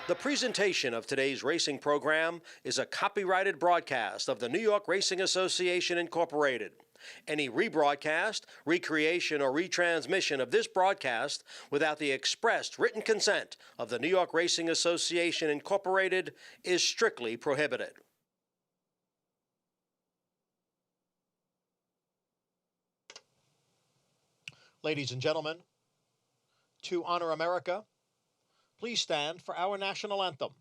The presentation of today's racing program is a copyrighted broadcast of the New York Racing Association, Incorporated. Any rebroadcast, recreation, or retransmission of this broadcast without the expressed written consent of the New York Racing Association, Incorporated is strictly prohibited. Ladies and gentlemen, to honor America, please stand for our national anthem.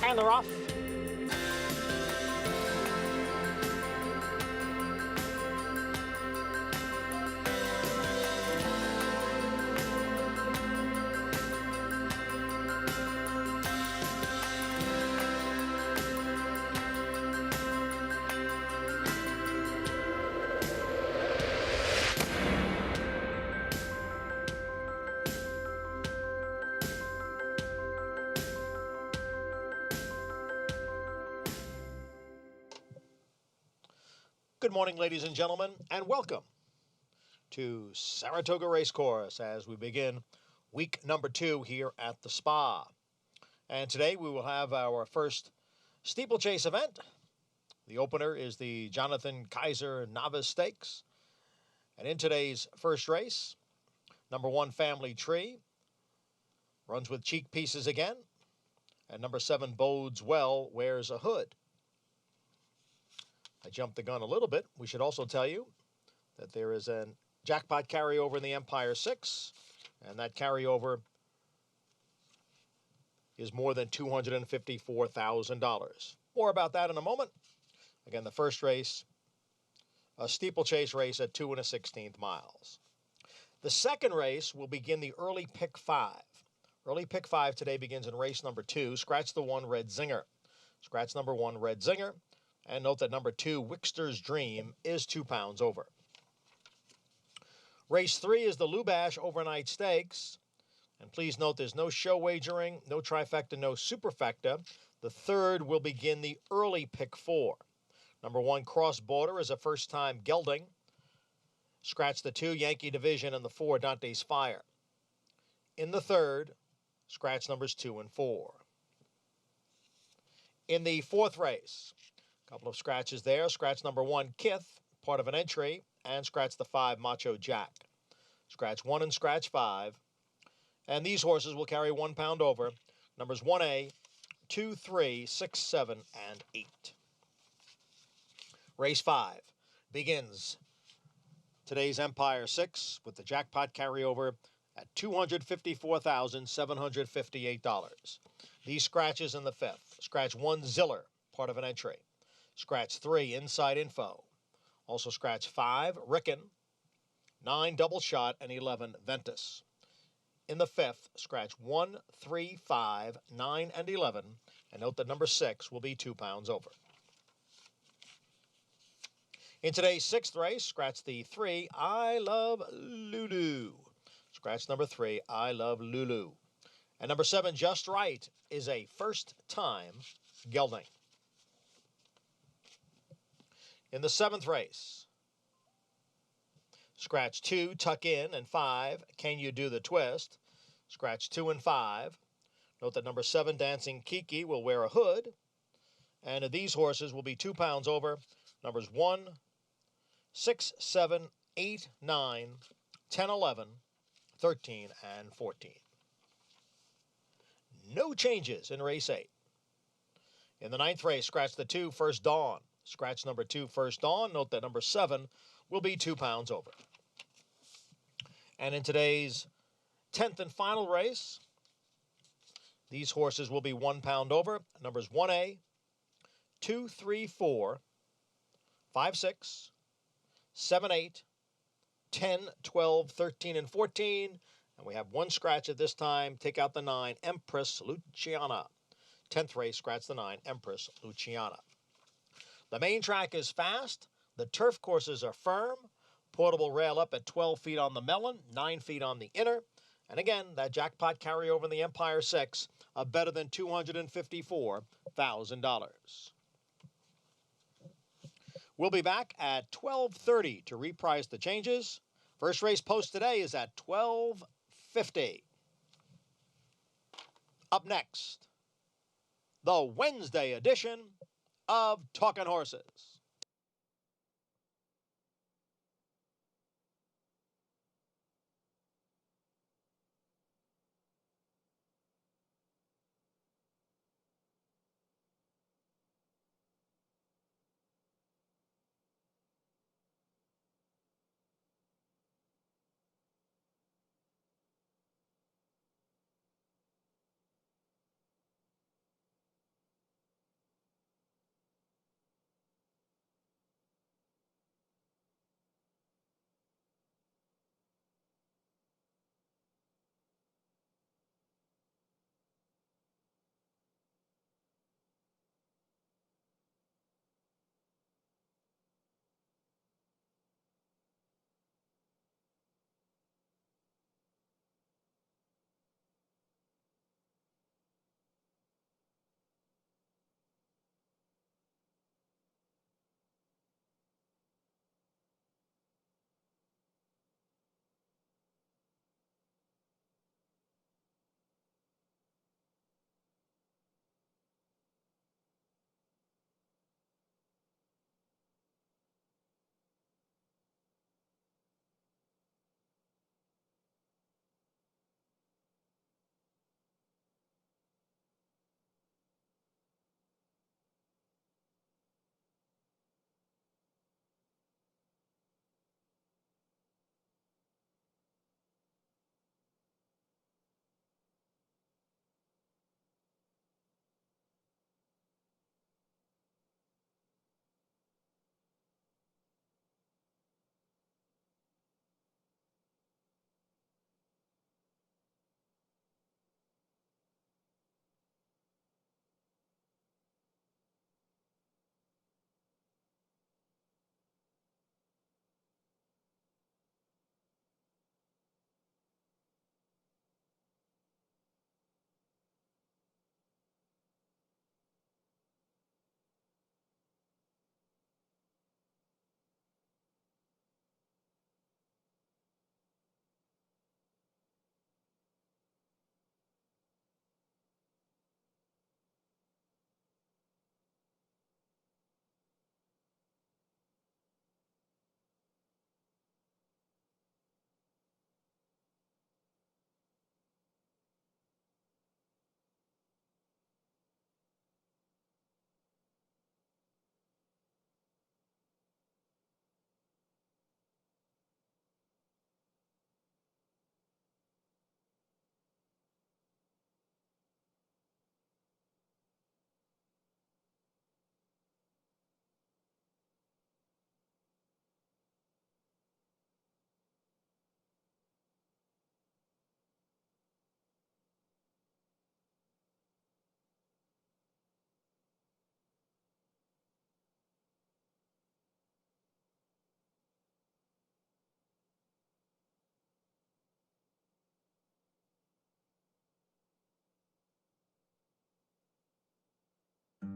And they're off. Good morning, ladies and gentlemen, and welcome to Saratoga Racecourse as we begin week number 2 here at the Spa. And today we will have our first steeplechase event. The opener is the Jonathan Kaiser Novice Stakes. And in today's first race, number 1 Family Tree runs with cheek pieces again. And number 7 Bodes Well wears a hood. I jumped the gun a little bit. We should also tell you that there is a jackpot carryover in the Empire 6, and that carryover is more than $254,000. More about that in a moment. Again, the first race, a steeplechase race at 2 1/16 miles. The second race will begin the early pick 5. Early pick 5 today begins in race number 2. Scratch the 1 Red Zinger. Scratch number 1 Red Zinger. And note that number 2, Wickster's Dream, is 2 pounds over. Race 3 is the Lubash Overnight Stakes. And please note there's no show wagering, no trifecta, no superfecta. The third will begin the early pick 4. Number 1, Cross Border, is a first-time gelding. Scratch the 2, Yankee Division, and the 4, Dante's Fire. In the third, scratch numbers 2 and 4. In the fourth race, a couple of scratches there. Scratch number 1, Kith, part of an entry, and scratch the 5, Macho Jack. Scratch 1 and scratch 5. And these horses will carry 1 pound over. Numbers 1A, 2, 3, 6, 7, and 8. Race 5 begins Today's Empire 6 with the jackpot carryover at $254,758. These scratches in the fifth. Scratch 1 Ziller, part of an entry. Scratch 3 Inside Info. Also scratch 5 Rickon, 9 Double Shot, and 11 Ventus. In the fifth, scratch 1, 3, 5, 9, and 11, and note that number 6 will be 2 pounds over. In today's sixth race, scratch the 3, I Love Lulu. Scratch number 3, I Love Lulu. And number 7, Just Right, is a first-time gelding. In the seventh race, scratch 2, Tuck In, and 5, Can You Do the Twist? Scratch 2 and 5. Note that number 7, Dancing Kiki, will wear a hood. And these horses will be 2 pounds over. Numbers 1, 6, 7, 8, 9, 10, 11, 13, and 14. No changes in race 8. In the ninth race, scratch the 2, First Dawn. Scratch number 2, First Dawn. Note that number 7 will be 2 pounds over. And in today's 10th and final race, these horses will be 1 pound over. Numbers 1A, 2, 3, 4, 5, 6, 7, 8, 10, 12, 13, and 14. And we have one scratch at this time. Take out the 9, Empress Luciana. 10th race, scratch the 9, Empress Luciana. The main track is fast. The turf courses are firm. Portable rail up at 12 feet on the melon, 9 feet on the inner. And again, that jackpot carryover in the Empire 6 of better than $254,000. We'll be back at 12:30 to reprise the changes. First race post today is at 12:50. Up next, the Wednesday edition of Talkin' Horses.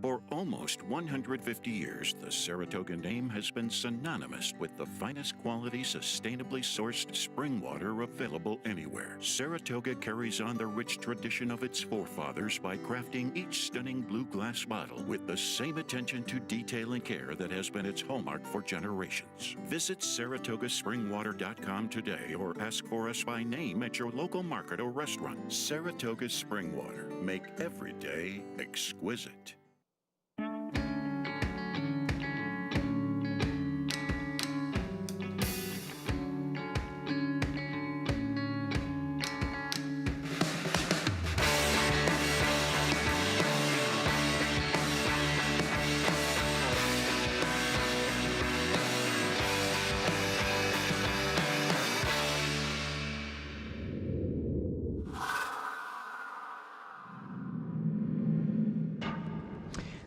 For almost 150 years, the Saratoga name has been synonymous with the finest quality, sustainably sourced spring water available anywhere. Saratoga carries on the rich tradition of its forefathers by crafting each stunning blue glass bottle with the same attention to detail and care that has been its hallmark for generations. Visit SaratogaSpringwater.com today or ask for us by name at your local market or restaurant. Saratoga Spring Water. Make every day exquisite.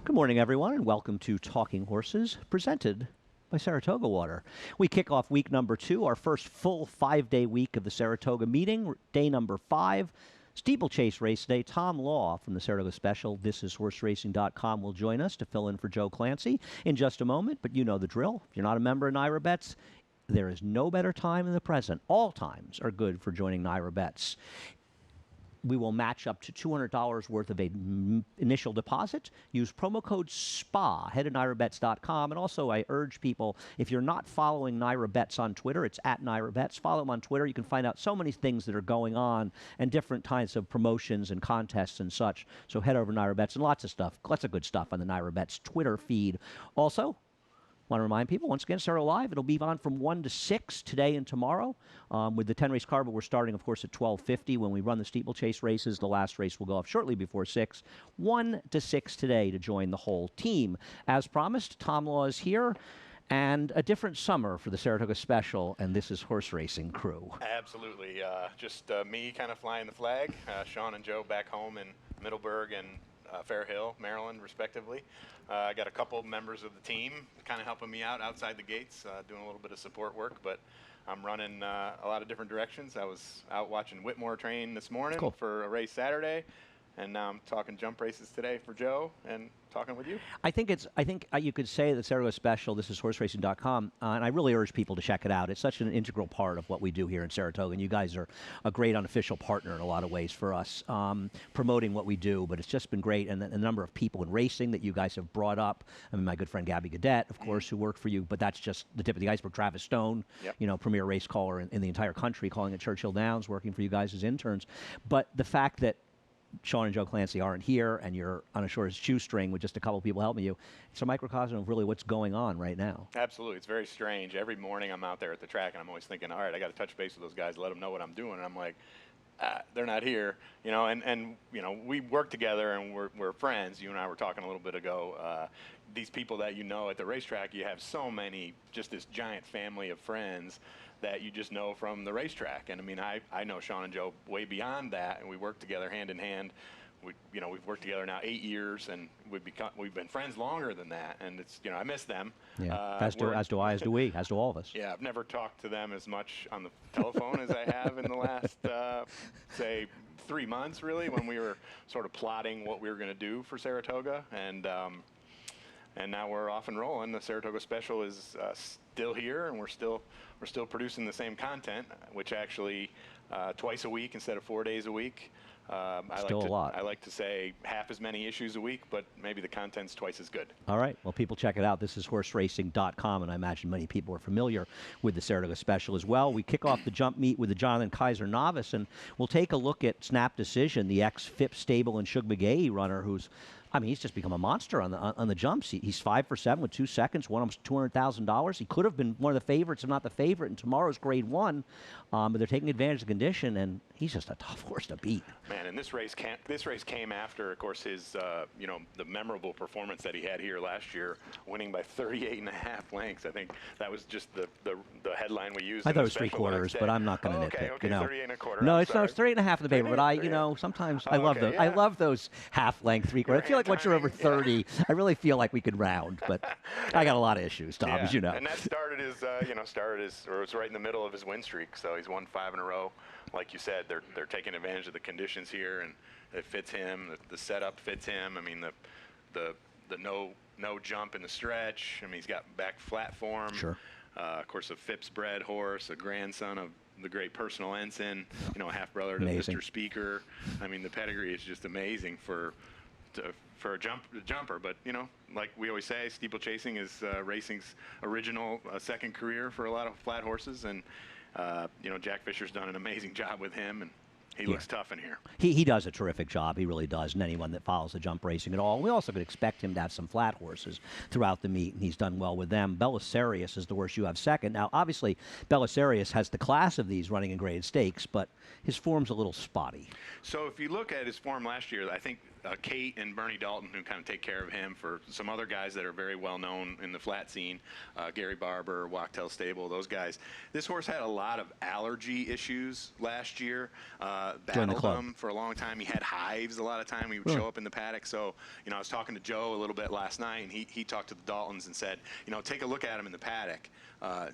Good morning, everyone, and welcome to Talking Horses, presented by Saratoga Water. We kick off week number 2, our first full 5-day week of the Saratoga meeting, day number 5, steeplechase race day. Tom Law from the Saratoga Special, thisishorseracing.com, will join us to fill in for Joe Clancy in just a moment, but you know the drill. If you're not a member of NYRA Bets, there is no better time than the present. All times are good for joining NYRA Bets. We will match up to $200 worth of an initial deposit. Use promo code SPA. Head to NYRABets.com. And also, I urge people, if you're not following NYRA Bets on Twitter, it's at NYRA Bets. Follow them on Twitter. You can find out so many things that are going on and different kinds of promotions and contests and such. So head over to NYRA Bets and lots of stuff, lots of good stuff on the NYRA Bets Twitter feed. Also, want to remind people, once again, Saratoga Live. It'll be on from 1 to 6 today and tomorrow with the 10-race car, but we're starting, of course, at 12:50 when we run the steeplechase races. The last race will go off shortly before 6. 1 to 6 today to join the whole team. As promised, Tom Law is here, and a different summer for the Saratoga Special, and this is horse racing crew. Absolutely. Just me kind of flying the flag. Sean and Joe back home in Middleburg and Fair Hill, Maryland, respectively. I got a couple members of the team kind of helping me out outside the gates, doing a little bit of support work, but I'm running a lot of different directions. I was out watching Whitmore train this morning for a race Saturday, and now I'm talking jump races today for Joe and talking with you. I think you could say the Saratoga Special, this is horseracing.com, and I really urge people to check it out. It's such an integral part of what we do here in Saratoga, and you guys are a great unofficial partner in a lot of ways for us, promoting what we do, but it's just been great, and the number of people in racing that you guys have brought up. I mean, my good friend Gabby Gadet, of course, who worked for you, but that's just the tip of the iceberg. Travis Stone, you know, premier race caller in the entire country, calling at Churchill Downs, working for you guys as interns. But the fact that Sean and Joe Clancy aren't here, and you're on a short shoestring with just a couple of people helping you. It's a microcosm of really what's going on right now. Absolutely. It's very strange. Every morning I'm out there at the track, and I'm always thinking, all right, I got to touch base with those guys, let them know what I'm doing. And I'm like, they're not here, you know, and you know, we work together, and we're friends. You and I were talking a little bit ago. These people that you know at the racetrack, you have so many, just this giant family of friends that you just know from the racetrack. And I mean, I know Sean and Joe way beyond that, and we work together hand in hand. We've worked together now 8 years, and we've been friends longer than that. And it's, you know, I miss them. Yeah, as do I, as do we, as do all of us. Yeah, I've never talked to them as much on the telephone as I have in the last, say, 3 months, really, when we were sort of plotting what we were going to do for Saratoga. And now we're off and rolling. The Saratoga Special is still here, and we're still producing the same content, which actually twice a week instead of 4 days a week. A lot. I like to say half as many issues a week, but maybe the content's twice as good. All right. Well, people check it out. This is horseracing.com, and I imagine many people are familiar with the Saratoga Special as well. We kick off the jump meet with the Jonathan Kaiser Novice, and we'll take a look at Snap Decision, the ex-Phipps Stable and Shug McGahee runner who's, I mean, he's just become a monster on the jumps. He's 5 for 7 with 2 seconds, won almost $200,000. He could have been one of the favorites, if not the favorite, in tomorrow's Grade 1. But they're taking advantage of the condition, and he's just a tough horse to beat. Man, and this race came after, of course, his the memorable performance that he had here last year, winning by 38.5 lengths. I think that was just the headline we used. I thought it was 3/4, but I'm not going to nitpick. Okay, you know. 38.25. No, it's 38.5 the favorite. But sometimes I love those. Yeah. I love those half-length 3/4. I feel like once you're over 30, I really feel like we could round, but I got a lot of issues, Tom, as you know. And that started or it was right in the middle of his win streak. So he's won 5 in a row. Like you said, they're taking advantage of the conditions here, and it fits him. The setup fits him. I mean, the the no jump in the stretch. I mean, he's got back flat form. Sure. Of course, a Phipps bred horse, a grandson of the great personal ensign, a half brother to Amazing. Mr. Speaker. I mean, the pedigree is just amazing for a jumper. But like we always say, steeplechasing is racing's original second career for a lot of flat horses, and Jack Fisher's done an amazing job with him, and he looks tough in here. He does a terrific job. He really does. And anyone that follows the jump racing at all. And we also could expect him to have some flat horses throughout the meet, and he's done well with them. Belisarius is the horse you have second. Now, obviously, Belisarius has the class of these running in graded stakes, but his form's a little spotty. So if you look at his form last year, I think Kate and Bernie Dalton, who kind of take care of him, for some other guys that are very well known in the flat scene, Gary Barber, Wachtell Stable, those guys. This horse had a lot of allergy issues last year. Battled them for a long time. He had hives a lot of time. He would show up in the paddock. So, I was talking to Joe a little bit last night, and he talked to the Daltons and said, take a look at him in the paddock,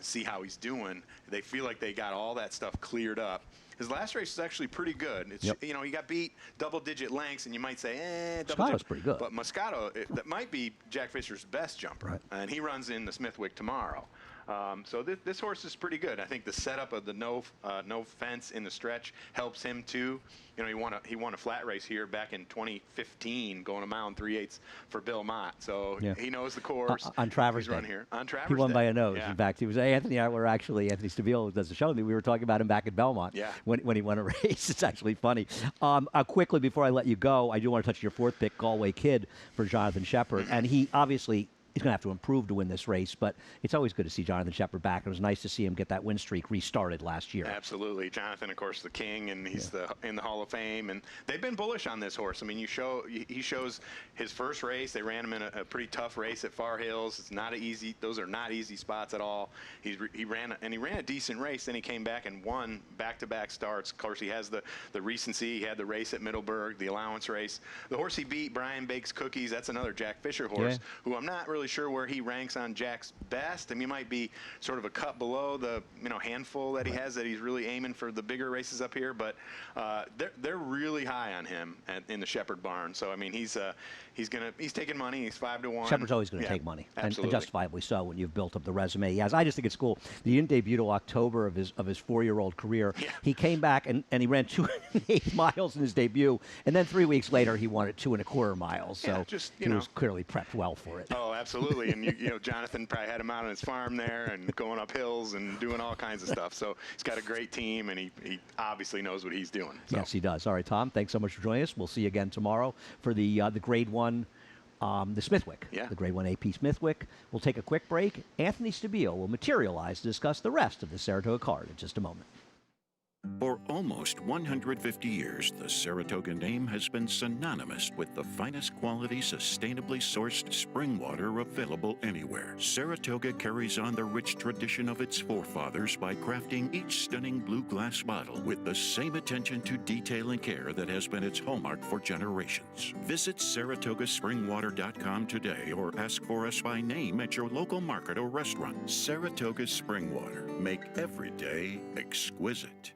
see how he's doing. They feel like they got all that stuff cleared up. His last race was actually pretty good. It's, he got beat double-digit lengths, and you might say, Moscato's pretty good. But Moscato, that might be Jack Fisher's best jumper, and he runs in the Smithwick tomorrow. So this horse is pretty good. I think the setup of the no fence in the stretch helps him too. He won a flat race here back in 2015, going a mile and 3/8 for Bill Mott. So he knows the course. On Travers Day. Run here. On Travers He won Day. by a nose. Yeah. In fact, he was Anthony Stabile does the show with me. We were talking about him back at Belmont when he won a race. It's actually funny. Quickly before I let you go, I do want to touch your fourth pick, Galway Kid, for Jonathan Shepard, and he obviously. He's going to have to improve to win this race, but it's always good to see Jonathan Shepard back. It was nice to see him get that win streak restarted last year. Absolutely. Jonathan, of course, the king, and he's in the Hall of Fame. And they've been bullish on this horse. I mean, he shows his first race. They ran him in a pretty tough race at Far Hills. It's not easy. Those are not easy spots at all. He ran a decent race. Then he came back and won back-to-back starts. Of course, he has the recency. He had the race at Middleburg, the allowance race. The horse he beat, Brian Bakes Cookies, that's another Jack Fisher horse, who I'm not really sure where he ranks on Jack's best. I mean, he might be sort of a cut below the handful that he has, that he's really aiming for the bigger races up here. But they're really high on him in the Shepard barn. So I mean, he's taking money. He's 5-1. Shepard's always going to take money, and justifiably so when you've built up the resume he has. I just think it's cool. He didn't debut till October of his 4-year-old career. Yeah. He came back and he ran 2.8 miles in his debut, and then 3 weeks later he won at 2.25 miles. So he was clearly prepped well for it. Oh, absolutely. And Jonathan probably had him out on his farm there and going up hills and doing all kinds of stuff. So he's got a great team, and he obviously knows what he's doing. So. Yes, he does. All right, Tom, thanks so much for joining us. We'll see you again tomorrow for the Grade 1, the Smithwick, the Grade 1 AP Smithwick. We'll take a quick break. Anthony Stabile will materialize to discuss the rest of the Saratoga card in just a moment. For almost 150 years, the Saratoga name has been synonymous with the finest quality, sustainably sourced spring water available anywhere. Saratoga carries on the rich tradition of its forefathers by crafting each stunning blue glass bottle with the same attention to detail and care that has been its hallmark for generations. Visit SaratogaSpringwater.com today or ask for us by name at your local market or restaurant. Saratoga Spring Water. Make every day exquisite.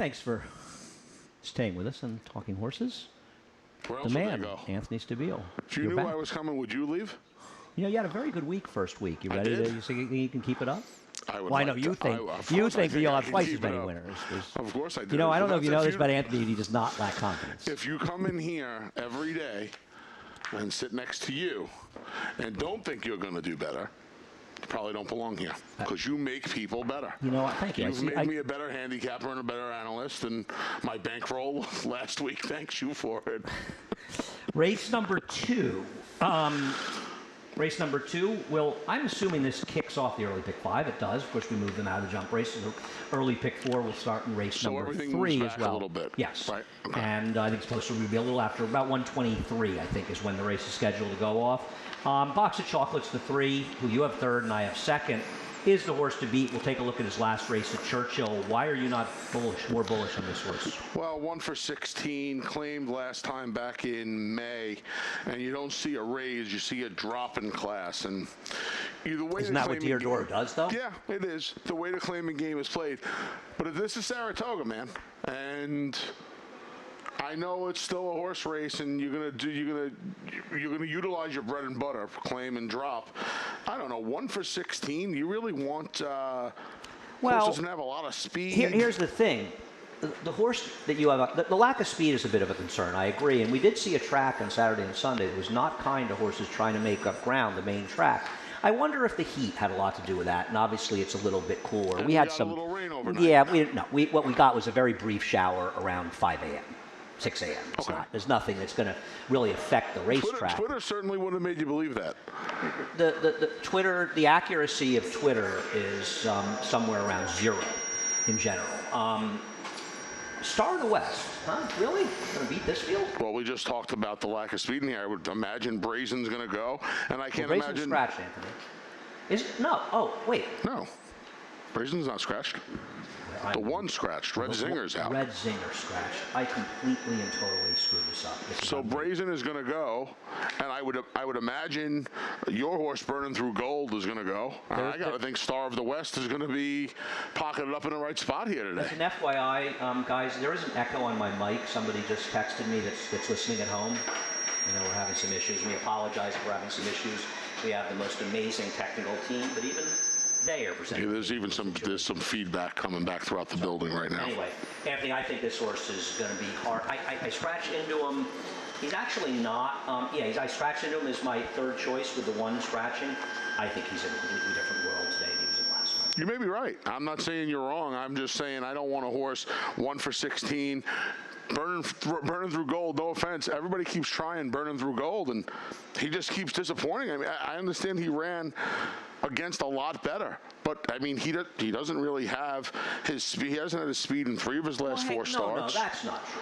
Thanks for staying with us and talking horses. Where The else would they man, go? Anthony Stabile. If you You're knew back. I was coming, would you leave? You know, you had a very good week first week. You I ready did. to? You think you can keep it up? I would Well, I like know you to. think. Of You course I think that you'll I have can twice keep as many it up. winners. Of course I do. You know, I don't know if you know That's this, but Anthony, he does not lack confidence. if you come in here every day and sit next to you and don't think you're going to do better, you probably don't belong here because you make people better. You know what? Thank you. You've made me a better handicapper and a better analyst, and my bankroll last week thanks you for it. Race number 2. Race number 2, well, I'm assuming this kicks off the early pick 5. It does. Of course, we moved them out of the jump race. So the early pick 4 will start in race So number everything 3 moves as back well. a little bit. Yes. Right. Okay. And I think it's supposed to be a little after, about 1:23, I think, is when the race is scheduled to go off. Box of Chocolates, the 3, who you have 3rd and I have 2nd, is the horse to beat. We'll take a look at his last race at Churchill. Why are you not more bullish on this horse? Well, 1 for 16, claimed last time back in May, and you don't see a raise, you see a drop in class. And either way, Isn't that what Deodoro does, though? Yeah, it is. The way the claiming game is played. But this is Saratoga, man, and I know it's still a horse race, and you're gonna utilize your bread and butter, claim and drop. I don't know, 1 for 16. You really want? Horse doesn't have a lot of speed. Here's the thing. The horse that you have, the lack of speed is a bit of a concern. I agree. And we did see a track on Saturday and Sunday that was not kind to horses trying to make up ground, the main track. I wonder if the heat had a lot to do with that. And obviously, it's a little bit cooler. And we had got some. a little rain overnight. Yeah, what we got was a very brief shower around 5 a.m. 6 a.m. Okay. There's nothing that's going to really affect the racetrack. Twitter certainly would have made you believe that. The Twitter, the accuracy of Twitter is somewhere around 0 in general. Star of the West, huh? Really? Going to beat this field? Well, we just talked about the lack of speed in here. I would imagine Brazen's going to go, and I can't Brazen's imagine. scratched, Anthony. Is it? No. Oh, wait. No, Brazen's not scratched. The one scratched. Red Zinger's out. Red Zinger scratched. I completely and totally screwed this up. So Brazen is going to go, and I would imagine your horse Burning Through Gold is going to go. I got to think Star of the West is going to be pocketed up in the right spot here today. As an FYI, guys, there is an echo on my mic. Somebody just texted me that's listening at home. You know, we're having some issues. We apologize if we're having some issues. We have the most amazing technical team, but even they are presenting. Yeah, there's some feedback coming back throughout the building right now. Anyway, Anthony, I think this horse is going to be hard. I scratched into him. He's actually not. I scratched into him as my 3rd choice with the 1 scratching. I think he's in a completely different world today than he was in last time. You may be right. I'm not saying you're wrong. I'm just saying I don't want a horse 1 for 16. Burning Through Gold, no offense. Everybody keeps trying Burning Through Gold, and he just keeps disappointing. I mean, I understand he ran against a lot better, but I mean, he doesn't really have his speed. He hasn't had his speed in 3 of his last 4 starts. No, that's not true.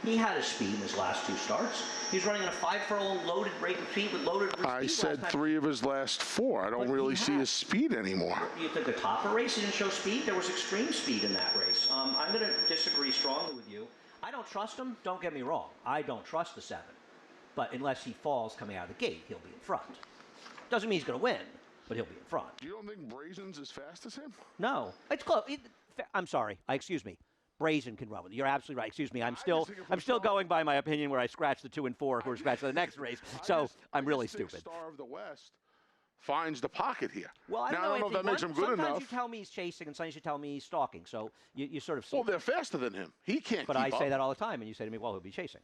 He had his speed in his last 2 starts. He's running in a 5-furlong loaded rate of speed with loaded speed. I said 3 of his last 4. I don't really see his speed anymore. You think the top of the race he didn't show speed? There was extreme speed in that race. I'm going to disagree strongly with you. I don't trust him. Don't get me wrong. I don't trust the 7. But unless he falls coming out of the gate, he'll be in front. Doesn't mean he's going to win, but he'll be in front. You don't think Brazen's as fast as him? No. It's close. I'm sorry. Excuse me. Brazen can run with it. You're absolutely right. Excuse me. I'm still going by my opinion where I scratched the 2 and 4 who were scratched for the next race. So I'm really stupid. Star of the West finds the pocket here. Well, I don't know if that makes him good enough. Sometimes you tell me he's chasing, and sometimes you tell me he's stalking. So you sort of. Well, they're faster than him. He can't. But keep I say up. that all the time, and you say to me, "Well, he'll be chasing."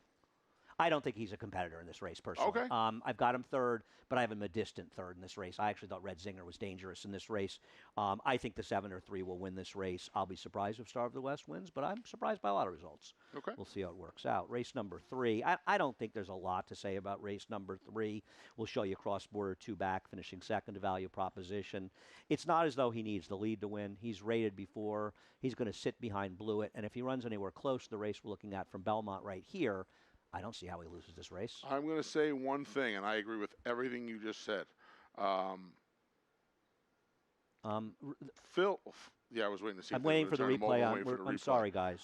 I don't think he's a competitor in this race, personally. Okay. I've got him 3rd, but I have him a distant 3rd in this race. I actually thought Red Zinger was dangerous in this race. I think the 7 or 3 will win this race. I'll be surprised if Star of the West wins, but I'm surprised by a lot of results. Okay. We'll see how it works out. Race number 3. I don't think there's a lot to say about race number 3. We'll show you cross-border 2 back, finishing 2nd to value proposition. It's not as though he needs the lead to win. He's rated before. He's going to sit behind Blewett, and if he runs anywhere close to the race we're looking at from Belmont right here, I don't see how he loses this race. I'm going to say one thing, and I agree with everything you just said. Phil, yeah, I was waiting to see. I'm waiting for the replay. I'm sorry, guys.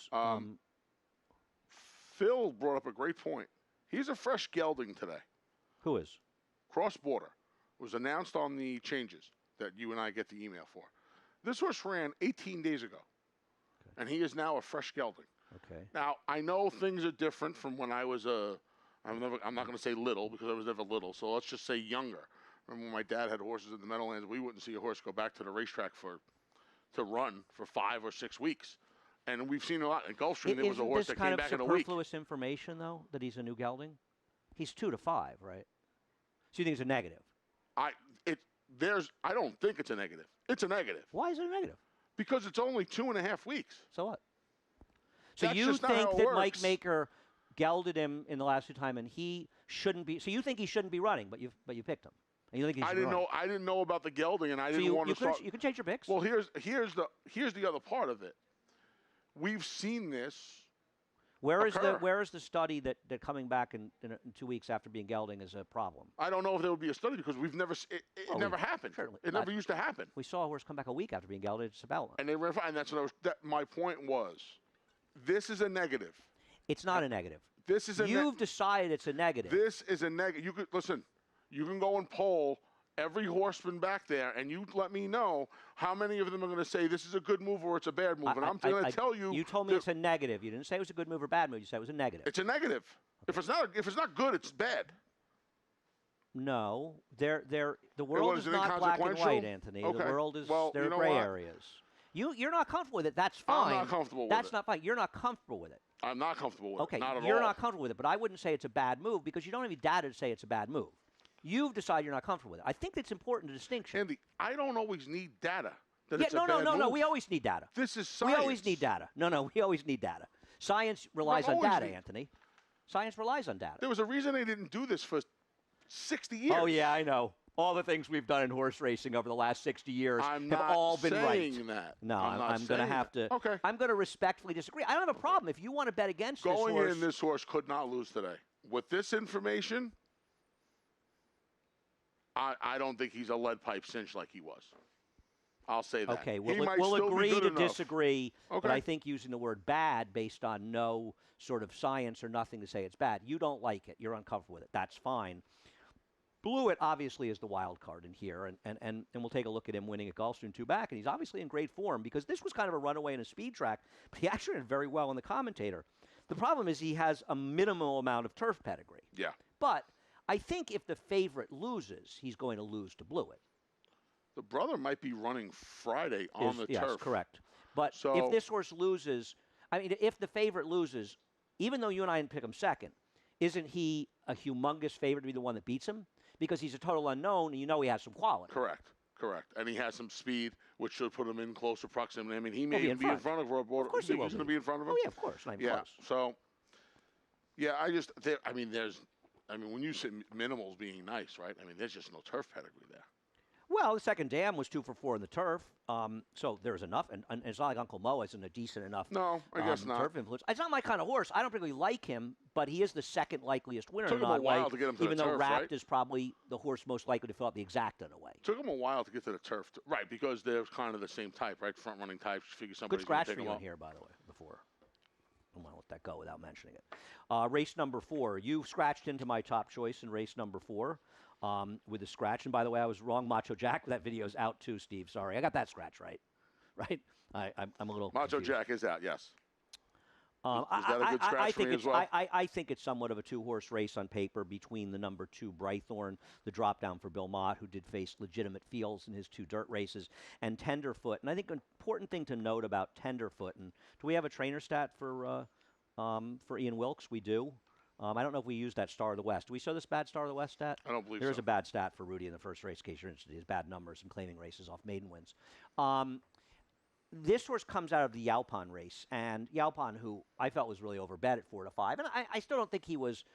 Phil brought up a great point. He's a fresh gelding today. Who is? Cross Border was announced on the changes that you and I get the email for. This horse ran 18 days ago. and he is now a fresh gelding. Okay. Now, I know things are different from when I was I'm not going to say little because I was never little, so let's just say younger. Remember when my dad had horses in the Meadowlands, we wouldn't see a horse go back to the racetrack to run for 5 or 6 weeks. And we've seen a lot. In Gulfstream, there was a horse that came back in a week. Isn't this kind of superfluous information, though, that he's a new gelding? He's 2 to 5, right? So you think it's a negative? I don't think it's a negative. It's a negative. Why is it a negative? Because it's only 2.5 weeks. So what? So That's you just not how think it that works. Mike Maker gelded him in the last 2 times, and he shouldn't be? So you think he shouldn't be running, but you picked him. And you think he should run. I didn't know about the gelding, and I didn't want to start. You can change your picks. Well, here's the other part of it. We've seen this. Where occur. is the study that coming back in 2 weeks after being gelding is a problem? I don't know if there would be a study because we've never. It never happened. Certainly. It never used to happen. We saw a horse come back a week after being gelded at Stabile. And they ran fine. And that's what my point was. This is a negative. It's not a negative. This is You've decided it's a negative. This is a negative. You could listen. You can go and poll every horseman back there, and you let me know how many of them are going to say this is a good move or it's a bad move. And I'm going to tell you. You told me it's a negative. You didn't say it was a good move or bad move. You said it was a negative. It's a negative. Okay. If it's not good, it's bad. No, the world is not black and white, Anthony. Okay. The world is there are you know gray what? areas. You're not comfortable with it. That's fine. I'm not comfortable with it. That's not fine. You're not comfortable with it. I'm not comfortable with Okay, it. Not at you're all. not comfortable with it, but I wouldn't say it's a bad move because you don't have any data to say it's a bad move. You've decided you're not comfortable with it. I think it's important to distinction. Andy, I don't always need data. That Yeah, it's a no. bad move. We always need data. This is science. We always need data. No. We always need data. Science relies on data, Anthony. Science relies on data. There was a reason they didn't do this for 60 years. Oh, yeah, I know. All the things we've done in horse racing over the last 60 years I'm have not all been right. saying that. No, I'm going to have to. Okay. I'm going to respectfully disagree. I don't have a problem if you want to bet against this horse. Going in, this horse could not lose today. With this information, I don't think he's a lead pipe cinch like he was. I'll say that. Okay, He we'll might still be agree good to enough. disagree, but Okay. I think using the word bad based on no sort of science or nothing to say it's bad. You don't like it. You're uncomfortable with it. That's fine. Blewett obviously is the wild card in here, and we'll take a look at him winning at Gulfstream 2 back, and he's obviously in great form because this was kind of a runaway in a speed track, but he actually did very well in the commentator. The problem is he has a minimal amount of turf pedigree. Yeah. But I think if the favorite loses, he's going to lose to Blewett. The brother might be running Friday on the yes, turf. correct. But So- if this horse loses, I mean, if the favorite loses, even though you and I didn't pick him second, isn't he a humongous favorite to be the one that beats him? Because he's a total unknown, and you know he has some quality. Correct. And he has some speed, which should put him in closer proximity. I mean, he may He'll be even be in front of Rob. Of course he will He's going to be in front of him. Oh, yeah, of course. Not even Yeah. close. So, yeah, when you say minimals being nice, right? I mean, there's just no turf pedigree there. Well, the second dam was 2 for 4 in the turf, so there's enough. And it's not like Uncle Mo isn't a decent enough No, I guess not. turf influence. It's not my kind of horse. I don't particularly like him, but he is the second likeliest winner. Took in him an a odd while way, to get him to even the though turf, Rapt right? is probably the horse most likely to fill out the exacta in a way. Took him a while to get to the turf, right? Because they're kind of the same type, right? Front running types. Figure Good somebody's going scratch to for take you him in out. here, by the way, before. I want to let that go without mentioning it. Race number 4. You scratched into my top choice in race number 4 with the scratch. And by the way, I was wrong. Macho Jack, that video's out too, Steve. Sorry. I got that scratch right. Right? I'm a little Macho confused. Jack is out, yes. Is that a good scratch for me as well? I think it's somewhat of a 2-horse race on paper between the number 2 Brythorn, the drop down for Bill Mott, who did face legitimate fields in his 2 dirt races, and Tenderfoot. And I think an important thing to note about Tenderfoot, and do we have a trainer stat for Ian Wilkes? We do. I don't know if we used that Star of the West. Do we show this bad Star of the West stat? I don't believe There's so. a bad stat for Rudy in the first race, in case you're interested. He has bad numbers and claiming races off maiden wins. This horse comes out of the Yalpan race, and Yalpan, who I felt was really overbet at 4 to 5, and I still don't think he was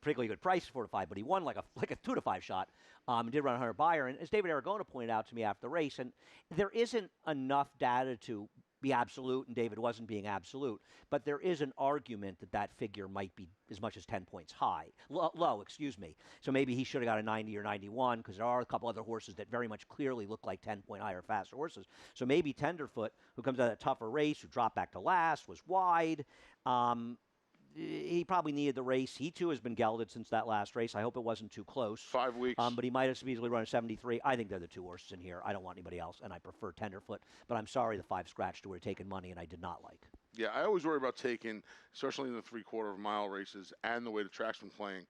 particularly good price at 4 to 5, but he won like a 2 to 5 shot, and did run 100 buyer. And as David Aragona pointed out to me after the race, and there isn't enough data to be absolute, and David wasn't being absolute, but there is an argument that that figure might be as much as 10 points low, excuse me. So maybe he should have got a 90 or 91, because there are a couple other horses that very much clearly look like 10-point higher, faster horses. So maybe Tenderfoot, who comes out of a tougher race, who dropped back to last, was wide, he probably needed the race. He, too, has been gelded since that last race. I hope it wasn't too close. 5 weeks. But he might have easily run a 73. I think they're the 2 horses in here. I don't want anybody else, and I prefer Tenderfoot. But I'm sorry the 5 scratched were taking money, and I did not like. Yeah, I always worry about taking, especially in the 3/4 mile races and the way the track's been playing.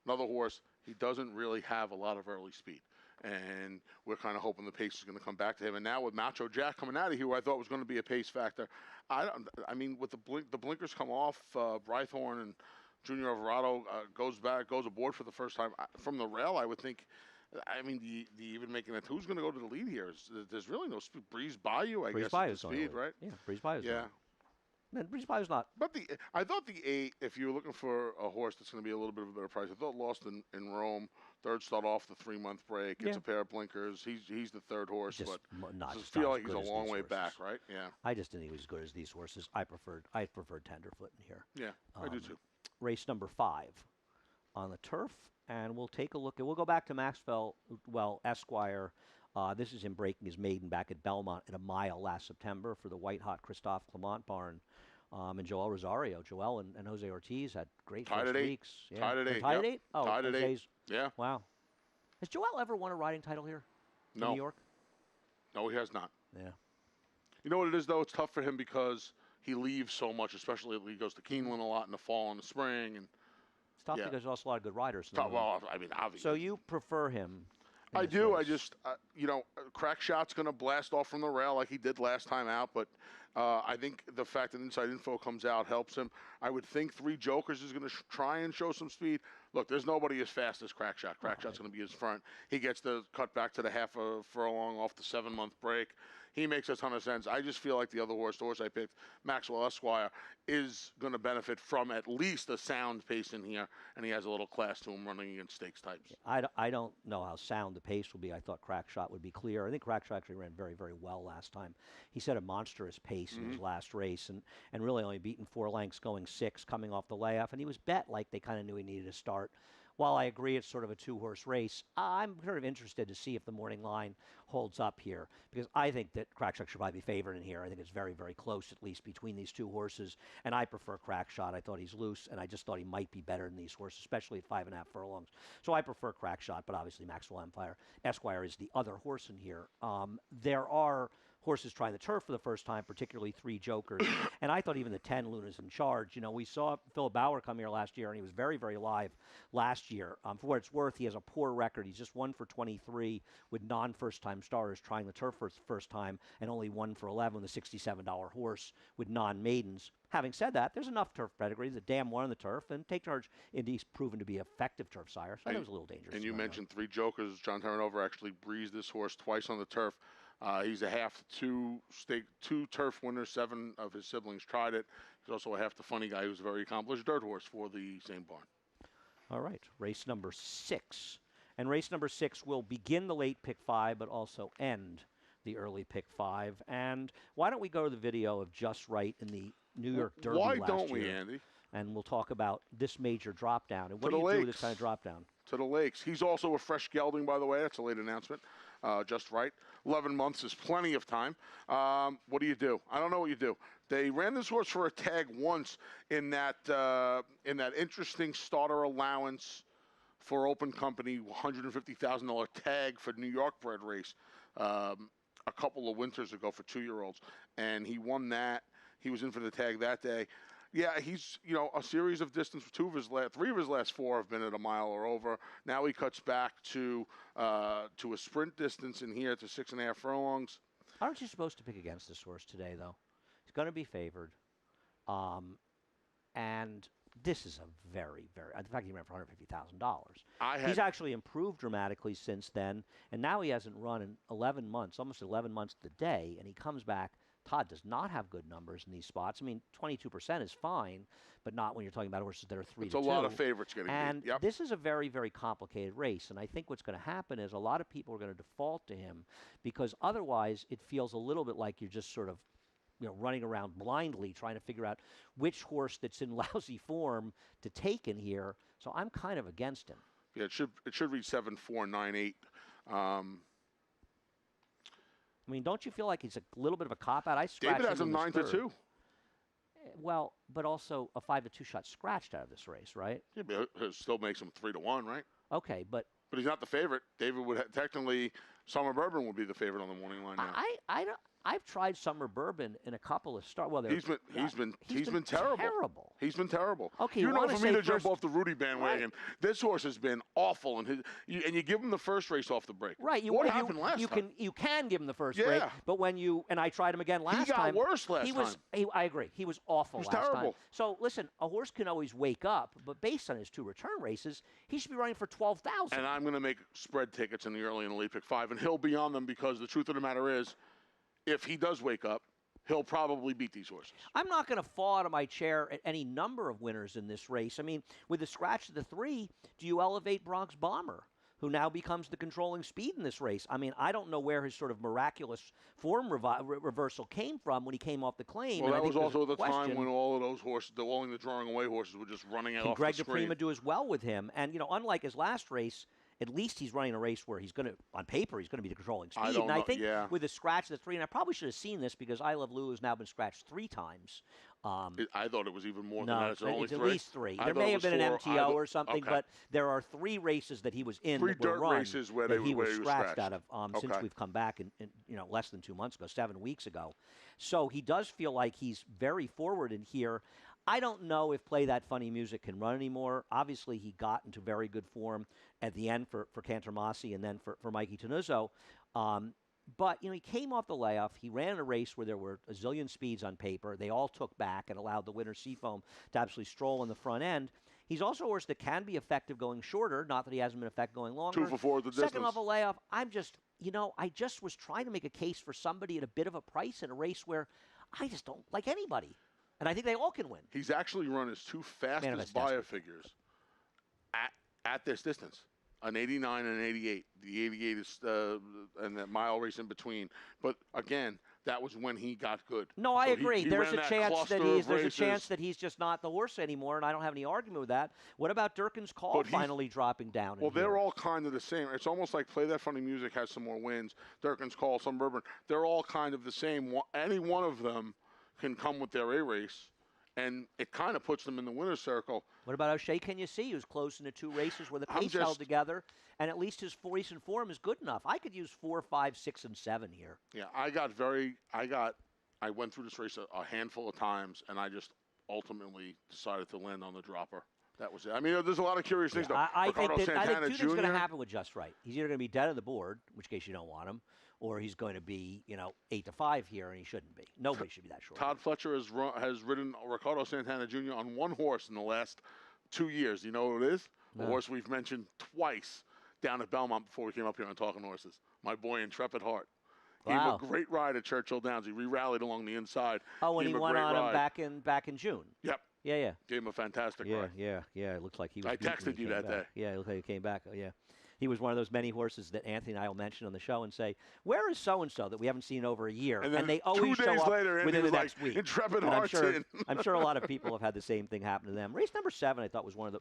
Another horse, he doesn't really have a lot of early speed. And we're kind of hoping the pace is going to come back to him. And now with Macho Jack coming out of here, who I thought was going to be a pace factor, I mean, with the blinkers come off, Brythorn and Junior Alvarado goes aboard for the first time from the rail. I would think. I mean, do you even making that? Who's going to go to the lead here? There's really no speed. Breeze Bayou, I Breeze guess, Bayou's is the speed, right? Yeah, Breeze Bayou's Yeah. Man, Breeze Bayou's not. But I thought the 8, if you were looking for a horse that's going to be a little bit of a better price, I thought Lost in Rome, 3rd start off the 3-month break. It's a pair of blinkers. He's the 3rd horse, Just but not I just feel not like as he's good a as long these way horses. back, right? Yeah. I just didn't think he was as good as these horses. I preferred Tenderfoot in here. Yeah, I do too. Race number 5 on the turf, and we'll take a look at. We'll go back to Maxwell Esquire. This is him breaking his maiden back at Belmont in a mile last September for the White Hot Christophe Clement barn. And Joel Rosario. Joel and Jose Ortiz had great Tied first at 8. weeks. Yeah. Tied at 8. Tied at Yep. 8? Oh, Tied at 8. Jose's. Yeah. Wow. Has Joel ever won a riding title here in No. New York? No, he has not. Yeah. You know what it is, though? It's tough for him because he leaves so much, especially he goes to Keeneland a lot in the fall and the spring. And It's tough Yeah. because there's also a lot of good riders. well, I mean, obviously. So you prefer him? in I this do. race. I just, Crack Shot's going to blast off from the rail like he did last time out, but I think the fact that Inside Info comes out helps him. I would think 3 Jokers is going to try and show some speed. Look, there's nobody as fast as Crack Shot. Crack Shot's going to be his front. He gets the cut back to the half a furlong off the 7-month break. He makes a ton of sense. I just feel like the horse I picked, Maxwell Esquire, is going to benefit from at least a sound pace in here, and he has a little class to him running against stakes types. I don't know how sound the pace will be. I thought Crack Shot would be clear. I think Crack Shot actually ran very, very well last time. He set a monstrous pace in his last race and really only beaten 4 lengths going 6 coming off the layoff. And he was bet like they kind of knew he needed to start. While I agree it's sort of a 2-horse race, I'm sort of interested to see if the morning line holds up here because I think that Crack Shot should probably be favored in here. I think it's very, very close, at least, between these 2 horses. And I prefer Crack Shot. I thought he's loose, and I just thought he might be better than these horses, especially at 5.5 furlongs. So I prefer Crack Shot, but obviously Maxwell Esquire is the other horse in here. There are horses trying the turf for the first time, particularly 3 Jokers. And I thought even the 10 Luna's in charge. You know, we saw Philip Bauer come here last year, and he was very, very live last year. For what it's worth, he has a poor record. He's just 1 for 23 with non-first-time starters trying the turf for the first time, and only 1 for 11 with a $67 horse with non-maidens. Having said that, there's enough turf pedigree. The dam won on the turf, and Take Charge Indy's proven to be effective turf sire. So I thought it was a little dangerous. And you mentioned 3 Jokers. John Terranova actually breezed this horse twice on the turf. He's a half two turf winner. 7 of his siblings tried it. He's also a half the funny guy who's a very accomplished dirt horse for the same barn. All right, race number 6. And race number 6 will begin the late pick 5, but also end the early pick 5. And why don't we go to the video of Just Right in the New York Derby Why last don't we, year, Andy? And we'll talk about this major drop down. And what To do the you do with this lakes. kind of drop down? To the lakes. He's also a fresh gelding, by the way. That's a late announcement. Just Right. 11 months is plenty of time. What do you do? I don't know what you do. They ran this horse for a tag once in that interesting starter allowance for open company, $150,000 tag for New York bred race a couple of winters ago for 2-year-olds. And he won that. He was in for the tag that day. Yeah, he's, a series of distance. 3 of his last 4 have been at a mile or over. Now he cuts back to a sprint distance in here to 6.5 furlongs. Aren't you supposed to pick against this horse today, though? He's going to be favored. And this is a very, very... In fact, he ran for $150,000. He's actually improved dramatically since then, and now he hasn't run in 11 months, almost 11 months to the day, and he comes back. Todd does not have good numbers in these spots. I mean, 22% is fine, but not when you're talking about horses that are 3-2. It's a lot of favorites getting And beat. Yep. this is a very, very complicated race. And I think what's going to happen is a lot of people are going to default to him because otherwise it feels a little bit like you're just sort of running around blindly trying to figure out which horse that's in lousy form to take in here. So I'm kind of against him. Yeah, it should read 7-4-9-8. I mean, don't you feel like he's a little bit of a cop-out? I scratched David has him in this 9-2. Well, but also a 5-2 shot scratched out of this race, right? Yeah, but it still makes him 3-1, right? Okay, but But he's not the favorite. David would technically, Summer Bourbon would be the favorite on the morning line now. I don't. I've tried Summer Bourbon in a couple of starts. Well, He's been terrible. Terrible. He's been terrible. Okay, you you know, wanna for me say to jump first- off the Rudy bandwagon, this horse has been awful, and you give him the first race off the break. Right. What happened last time? You can give him the first Yeah. break, but when I tried him again last got time. worse last I agree. He was awful He was last terrible. time. So listen, a horse can always wake up, but based on his 2 return races, he should be running for 12,000. And I'm going to make spread tickets in the early and the late pick 5, and he'll be on them because the truth of the matter is, if he does wake up, he'll probably beat these horses. I'm not going to fall out of my chair at any number of winners in this race. I mean, with the scratch of the 3, do you elevate Bronx Bomber, who now becomes the controlling speed in this race? I mean, I don't know where his sort of miraculous form reversal came from when he came off the claim. Well, and that was also the time question, when all of those horses, only the drawing away horses, were just running out can off Greg the screen. DePrima do as well with him? And, unlike his last race, at least he's running a race where he's going to, on paper, he's going to be the controlling speed. I don't and I know, think yeah. with the scratch of the 3, and I probably should have seen this because I Love Lulu has now been scratched 3 times. I thought it was even more No, than that. It's only it's at 3. least 3. I There thought may it have was been an 4. MTO or something, okay. but there are 3 races that he was in 3 that were dirt run races where that he where was he was scratched out of since Okay. we've come back in less than 2 months ago, 7 weeks ago. So he does feel like he's very forward in here. I don't know if Play That Funny Music can run anymore. Obviously, he got into very good form at the end for Cantermasi and then for Mikey Tenuzzo. But, he came off the layoff. He ran a race where there were a zillion speeds on paper. They all took back and allowed the winner Seafoam to absolutely stroll in the front end. He's also a horse that can be effective going shorter, not that he hasn't been effective going longer. 2 for 4 at the distance. Second off a layoff, I just was trying to make a case for somebody at a bit of a price in a race where I just don't like anybody. And I think they all can win. He's actually run his 2 fastest buyer figures at this distance. An 89 and an 88. The 88 is and that mile race in between. But again, that was when he got good. No, I agree. He there's ran a chance that cluster of there's a races. chance that he's just not the horse anymore, and I don't have any argument with that. What about Durkin's Call finally dropping down? Well, they're all kind of the same. It's almost like Play That Funny Music has some more wins. Durkin's Call, some Bourbon. They're all kind of the same. Any one of them can come with their A race, and it kind of puts them in the winner's circle. What about O'Shea Can You See, who's close into 2 races where the pace held together, and at least his recent form is good enough. I could use 4, 5, 6, and 7 here. Yeah, I went through this race a handful of times, and I just ultimately decided to land on the dropper. That was it. I mean, there's a lot of curious things, though. I think 2 Santana things are going to Jr. happen with Just Right. He's either going to be dead on the board, in which case you don't want him, or he's going to be, 8-5 here, and he shouldn't be. Nobody should be that short. Todd Fletcher has ridden Ricardo Santana Jr. on 1 horse in the last 2 years. You know what it is? No. A horse we've mentioned twice down at Belmont before we came up here on Talking Horses. My boy, Intrepid Heart. Wow. Gave him a great ride at Churchill Downs. He re-rallied along the inside. Oh, when he Gave him a won great on ride. him back in June. Yep. Yeah. Gave him a fantastic ride. Yeah. It looks like he was. I beaten when texted he you came that back. day. Yeah, it looked like he came back. Oh, yeah. He was one of those many horses that Anthony and I will mention on the show and say, "Where is so and so that we haven't seen in over a year?" And then they always 2 show days up later, within the Anthony's next like, week. Intrepid And Heart's in. I'm sure a lot of people have had the same thing happen to them. Race number 7, I thought, was one of the